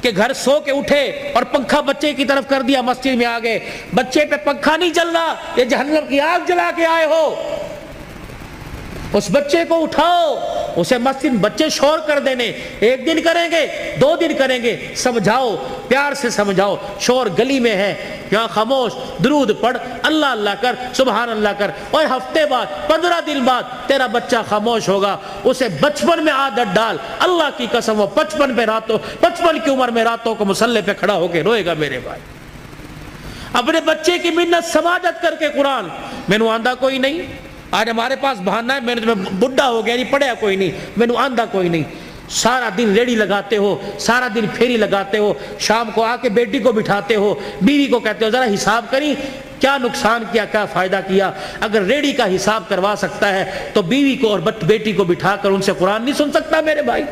کہ گھر سو کے اٹھے اور پنکھا بچے کی طرف کر دیا، مسجد میں آ گئے، بچے پہ پنکھا نہیں چل رہا، یہ جہنم کی آگ جلا کے آئے ہو۔ اس بچے کو اٹھاؤ، اسے مسجد بچے شور کر دینے، 1 دن کریں گے 2 دن کریں گے، سمجھاؤ، پیار سے سمجھاؤ، شور گلی میں ہے یہاں خاموش، درود پڑھ، اللہ اللہ کر، سبحان اللہ کر، اور ہفتے بعد 15 دن بعد تیرا بچہ خاموش ہوگا۔ اسے بچپن میں عادت ڈال، اللہ کی قسم وہ 55 کی عمر میں راتوں کو مصلی پہ کھڑا ہو کے روئے گا۔ میرے بھائی اپنے بچے کی منت سماجت کر کے قرآن مینوں آندا کوئی نہیں۔ آج ہمارے پاس بہانہ ہے، میں نے بڈھا ہو گیا نہیں پڑھیا کوئی نہیں، مینوں آندا کوئی نہیں۔ سارا دن ریڑھی لگاتے ہو، سارا دن پھیری لگاتے ہو، شام کو آ کے بیٹی کو بٹھاتے ہو، بیوی کو کہتے ہو ذرا حساب کری کیا نقصان کیا، کیا فائدہ کیا۔ اگر ریڑھی کا حساب کروا سکتا ہے تو بیوی کو اور بیٹی کو بٹھا کر ان سے قرآن نہیں سن سکتا؟ میرے بھائی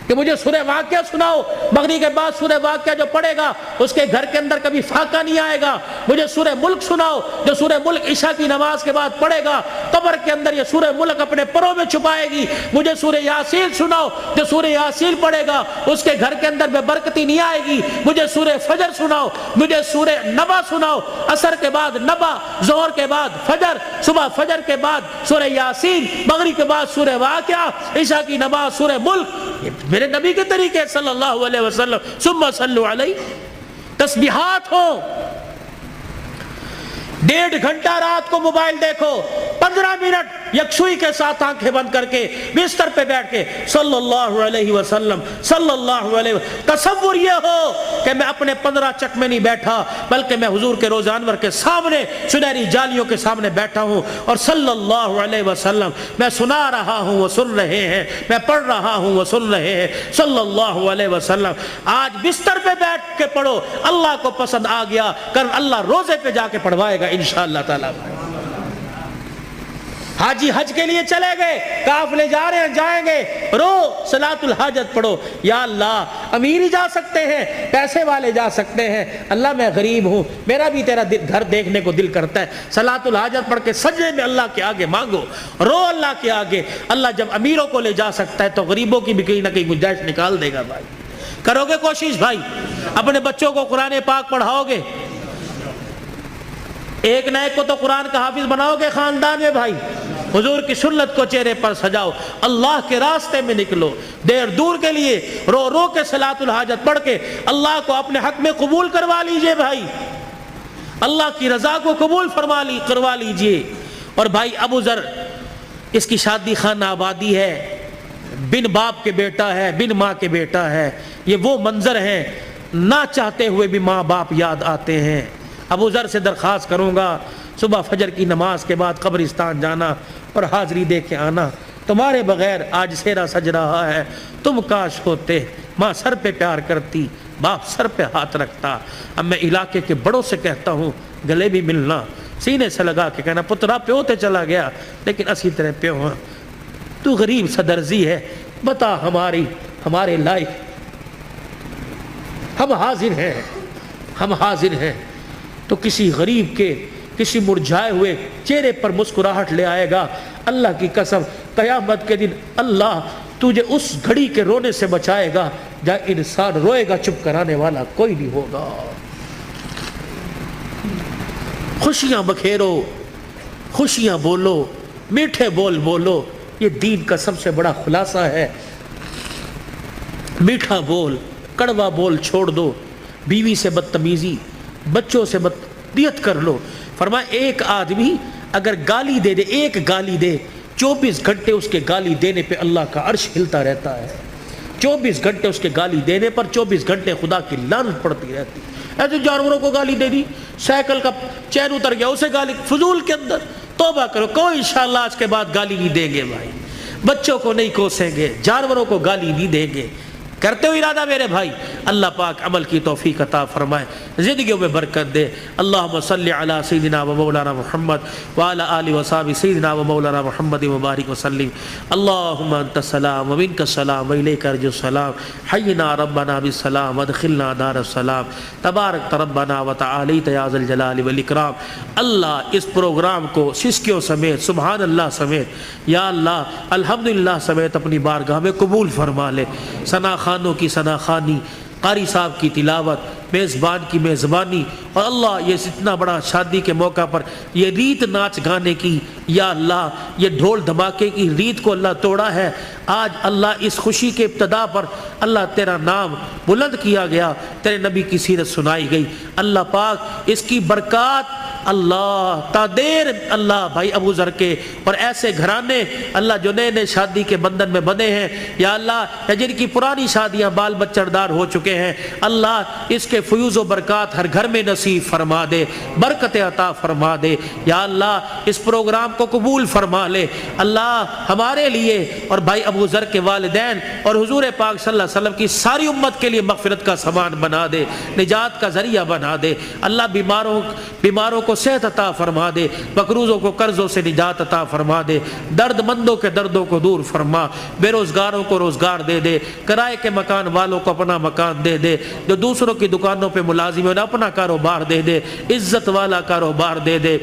کہ مجھے سورہ واقعہ سناؤ، مغرب کے بعد سورہ واقعہ جو پڑھے گا اس کے گھر کے اندر کبھی فاقہ نہیں آئے گا۔ مجھے سورہ ملک سناؤ، جو سورہ ملک عشاء کی نماز کے بعد پڑھے گا قبر کے اندر یہ سورہ ملک اپنے پروں میں چھپائے گی۔ مجھے سورہ یاسین سناؤ، جو سورہ یاسین پڑھے گا اس کے گھر کے اندر بے برکتی نہیں آئے گی۔ مجھے سورہ فجر سناؤ، مجھے سورہ نبا سناؤ، عصر کے بعد نبا، ظہر کے بعد فجر، صبح فجر کے بعد سورہ یاسین، مغرب کے بعد سورہ واقعہ، عشاء کی نماز سورہ ملک۔ میرے نبی کے طریقے صلی اللہ علیہ وسلم، ثم صلوا علیہ۔ تسبیحات ہوں، 1.5 گھنٹہ رات کو موبائل دیکھو، 15 منٹ یکسوئی کے ساتھ آنکھیں بند کر کے بستر پہ بیٹھ کے صلی اللہ علیہ وسلم صلی اللہ علیہ وسلم۔ تصور یہ ہو کہ میں اپنے 15 چک میں نہیں بیٹھا، بلکہ میں حضور کے روزہ انور کے سامنے سنہری جالیوں کے سامنے بیٹھا ہوں، اور صلی اللہ علیہ وسلم میں سنا رہا ہوں وہ سن رہے ہیں، میں پڑھ رہا ہوں وہ سن رہے ہیں، صلی اللہ علیہ وسلم۔ آج بستر پہ بیٹھ کے پڑھو، اللہ کو پسند آ گیا، کل اللہ روزے پہ جا کے پڑھوائے گا انشاءاللہ تعالیٰ۔ حاجی حج کے لیے چلے گئے، قافلے جا رہے ہیں، جائیں گے، رو صلاۃ الحاجت پڑھو، یا اللہ امیر ہی جا سکتے ہیں، پیسے والے جا سکتے ہیں، اللہ میں غریب ہوں، میرا بھی تیرا گھر دیکھنے کو دل کرتا ہے، صلاۃ الحاجت پڑھ کے سجدے میں اللہ کے آگے مانگو، رو اللہ کے آگے۔ اللہ جب امیروں کو لے جا سکتا ہے تو غریبوں کی بھی کہیں نہ کہیں گنجائش نکال دے گا۔ بھائی کرو گے کوشش؟ بھائی اپنے بچوں کو قرآن پاک پڑھاؤ گے؟ ایک نہ ایک کو تو قرآن کا حافظ بناؤ گے خاندان میں؟ بھائی حضور کی سنت کو چہرے پر سجاؤ، اللہ کے راستے میں نکلو، دیر دور کے لیے رو رو کے صلاۃ الحاجت پڑھ کے اللہ کو اپنے حق میں قبول کروا لیجئے۔ بھائی اللہ کی رضا کو قبول کروا لیجئے۔ اور بھائی ابو ذر، اس کی شادی خانہ آبادی ہے، بن باپ کے بیٹا ہے، بن ماں کے بیٹا ہے، یہ وہ منظر ہیں نہ چاہتے ہوئے بھی ماں باپ یاد آتے ہیں۔ ابو ذر سے درخواست کروں گا صبح فجر کی نماز کے بعد قبرستان جانا اور حاضری دے کے آنا، تمہارے بغیر آج سیرا سج رہا ہے، تم کاش ہوتے، ماں سر پہ پیار کرتی، باپ سر پہ ہاتھ رکھتا۔ اب میں علاقے کے بڑوں سے کہتا ہوں گلے بھی ملنا، سینے سے لگا کے کہنا پترا پیو تے چلا گیا لیکن اسی طرح پیو ہاں، تو غریب صدرزی ہے، بتا ہمارے لائق، ہم حاضر ہیں تو کسی غریب کے کسی مرجھائے ہوئے چہرے پر مسکراہٹ لے آئے گا۔ اللہ کی قسم قیامت کے دن اللہ تجھے اس گھڑی کے رونے سے بچائے گا جہاں انسان روئے گا، چپ کرانے والا کوئی نہیں ہوگا۔ خوشیاں بکھیرو، خوشیاں بولو، میٹھے بول بولو، یہ دین کا سب سے بڑا خلاصہ ہے۔ میٹھا بول، کڑوا بول چھوڑ دو، بیوی سے بدتمیزی، بچوں سے بدتمیزی کر لو۔ فرمایا ایک آدمی اگر گالی دے دے، ایک گالی دے، 24 گھنٹے اس کے گالی دینے پہ اللہ کا عرش ہلتا رہتا ہے۔ 24 گھنٹے اس کے گالی دینے پر 24 گھنٹے خدا کی لعنت پڑتی رہتی۔ ایسے جانوروں کو گالی دے دی، سائیکل کا چین اتر گیا اسے گالی، فضول کے اندر توبہ کرو، کوئی انشاءاللہ آج کے بعد گالی نہیں دیں گے بھائی، بچوں کو نہیں کوسیں گے، جانوروں کو گالی نہیں دیں گے۔ کرتے ہو ارادہ میرے بھائی، اللہ پاک عمل کی توفیق عطا فرمائے، زندگیوں میں برکت دے۔ اللہم صلی علی سیدنا و مولانا محمد وعلی آلہ وصحبہ سیدنا و مولانا محمد مبارک وسلم۔ اللہم انت السلام و منک السلام و الیک ارجع السلام، حینا ربنا بالسلام وادخلنا دار السلام، تبارک ربنا و تعالیت یا ذا الجلال والاکرام۔ اللہ اس پروگرام کو سسکیوں سمیت، سبحان اللہ سمیت، یا اللہ الحمدللہ سمیت اپنی بارگاہ میں قبول فرما لے۔ ثنا خانوں کی ثنا خوانی، قاری صاحب کی تلاوت، میزبان کی میزبانی، اور اللہ یہ اتنا بڑا شادی کے موقع پر یہ ریت ناچ گانے کی، یا اللہ یہ ڈھول دھماکے کی ریت کو اللہ توڑا ہے۔ آج اللہ اس خوشی کے ابتدا پر اللہ تیرا نام بلند کیا گیا، تیرے نبی کی سیرت سنائی گئی۔ اللہ پاک اس کی برکات اللہ تادیر اللہ بھائی ابو ذر کے اور ایسے گھرانے اللہ جو نئے نئے شادی کے بندھن میں بندھے ہیں، یا اللہ جن کی پرانی شادیاں بال بچڑدار ہو چکے ہیں، اللہ اس کے فیوز و برکات ہر گھر میں نصیب فرما دے، برکت عطا فرما دے۔ یا اللہ اس پروگرام کو قبول فرما لے، اللہ ہمارے لیے اور بھائی ابو ذر کے والدین اور حضور پاک صلی اللہ علیہ وسلم کی ساری امت کے لیے مغفرت کا سامان بنا دے، نجات کا ذریعہ بنا دے۔ اللہ بیماروں کو صحت عطا فرما دے، مقروضوں کو قرضوں سے نجات عطا فرما دے، درد مندوں کے دردوں کو دور فرما، بے روزگاروں کو روزگار دے دے، کرائے کے مکان والوں کو اپنا مکان دے دے، جو دوسروں کی دکانوں پہ ملازم ہیں انہیں اپنا کاروبار دے دے، عزت والا کاروبار دے دے،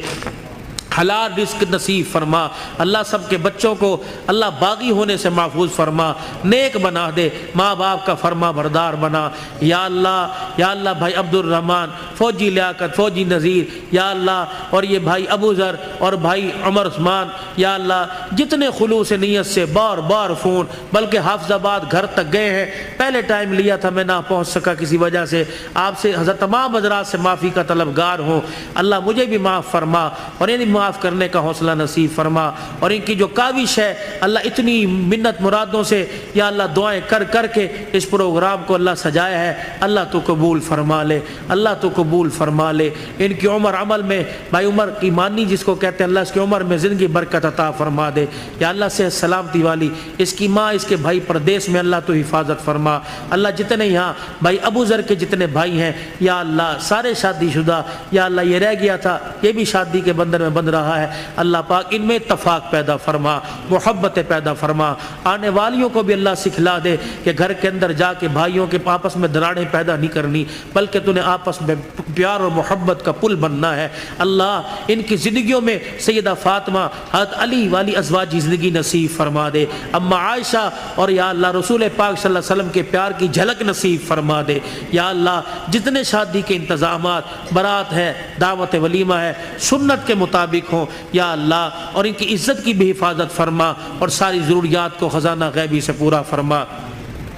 حلال رزق نصیب فرما۔ اللہ سب کے بچوں کو اللہ باغی ہونے سے محفوظ فرما، نیک بنا دے، ماں باپ کا فرما بردار بنا۔ یا اللہ بھائی عبد الرحمن، فوجی لیاقت، فوجی نذیر، یا اللہ اور یہ بھائی ابو ذر اور بھائی عمر عثمان، یا اللہ جتنے خلوص نیت سے بار بار فون، بلکہ حافظ آباد گھر تک گئے ہیں، پہلے ٹائم لیا تھا میں نہ پہنچ سکا کسی وجہ سے، آپ سے حضرت تمام حضرات سے معافی کا طلبگار ہوں۔ اللہ مجھے بھی معاف فرما اور انہیں معاف کرنے کا حوصلہ نصیب فرما، اور ان کی جو کاوش ہے اللہ اتنی منت مرادوں سے یا اللہ دعائیں کر کر کے اس پروگرام کو اللہ سجایا ہے، اللہ تو قبول فرما لے، اللہ تو قبول فرما لے۔ ان کی عمر عمل میں بھائی عمر کی مانی جس کو کہتے ہیں، اللہ اس کی عمر میں زندگی برکت عطا فرما دے، یا اللہ سے سلامتی والی اس کی ماں اس کے بھائی پردیس میں اللہ تو حفاظت فرما۔ اللہ جتنے یہاں بھائی ابو ذر کے جتنے بھائی ہیں یا اللہ سارے شادی شدہ، یا اللہ یہ رہ گیا تھا یہ بھی شادی کے بندھن میں بندھ رہا ہے، اللہ پاک ان میں اتفاق پیدا فرما، محبت پیدا فرما۔ آنے والیوں کو بھی اللہ سکھلا دے کہ گھر کے اندر جا کے بھائیوں کے آپس میں دراڑیں پیدا نہیں کرنی، بلکہ تو نے آپس میں پیار اور محبت کا پل بننا ہے۔ اللہ ان کی زندگیوں میں سیدہ فاطمہ، حضرت علی والی ازواجی زندگی نصیب فرما دے، اما عائشہ اور یا اللہ رسول پاک صلی اللہ علیہ وسلم کے پیار کی جھلک نصیب فرما دے۔ یا اللہ جتنے شادی کے انتظامات، برات ہے، دعوت ولیمہ ہے، سنت کے مطابق ہوں یا اللہ، اور ان کی عزت کی بھی حفاظت فرما، اور ساری ضروریات کو خزانہ غیبی سے پورا فرما،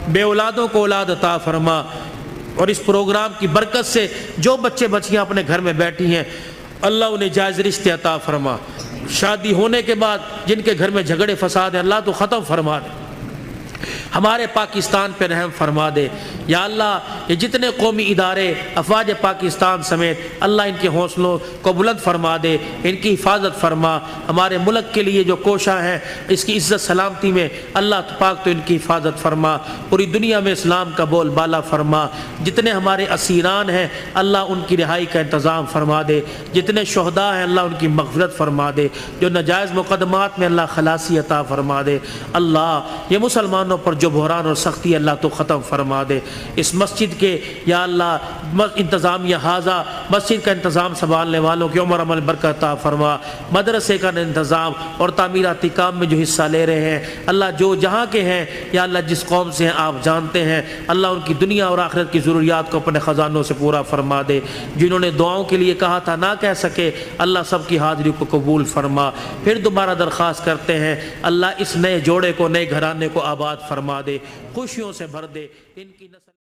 بے اولادوں کو اولاد عطا فرما، اور اس پروگرام کی برکت سے جو بچے بچیاں اپنے گھر میں بیٹھی ہیں اللہ انہیں جائز رشتے عطا فرما، شادی ہونے کے بعد جن کے گھر میں جھگڑے فساد ہیں اللہ تو ختم فرما دے، ہمارے پاکستان پہ رحم فرما دے۔ یا اللہ یہ جتنے قومی ادارے افواج پاکستان سمیت اللہ ان کے حوصلوں کو بلند فرما دے، ان کی حفاظت فرما، ہمارے ملک کے لیے جو کوشاں ہیں اس کی عزت سلامتی میں اللہ پاک تو ان کی حفاظت فرما، پوری دنیا میں اسلام کا بول بالا فرما، جتنے ہمارے اسیران ہیں اللہ ان کی رہائی کا انتظام فرما دے، جتنے شہداء ہیں اللہ ان کی مغفرت فرما دے، جو ناجائز مقدمات میں اللہ خلاصی عطا فرما دے۔ اللہ یہ مسلمانوں پر جو بحران اور سختی اللہ تو ختم فرما دے۔ اس مسجد کے یا اللہ انتظامیہ حاضہ مسجد کا انتظام سنبھالنے والوں کی عمر عمل برکت عطا فرما، مدرسے کا انتظام اور تعمیراتی کام میں جو حصہ لے رہے ہیں اللہ جو جہاں کے ہیں یا اللہ جس قوم سے ہیں آپ جانتے ہیں، اللہ ان کی دنیا اور آخرت کی ضروریات کو اپنے خزانوں سے پورا فرما دے۔ جنہوں نے دعاؤں کے لیے کہا تھا نہ کہہ سکے اللہ سب کی حاضری کو قبول فرما۔ پھر دوبارہ درخواست کرتے ہیں اللہ اس نئے جوڑے کو، نئے گھرانے کو آباد فرما دے، خوشیوں سے بھر دے، ان کی نسل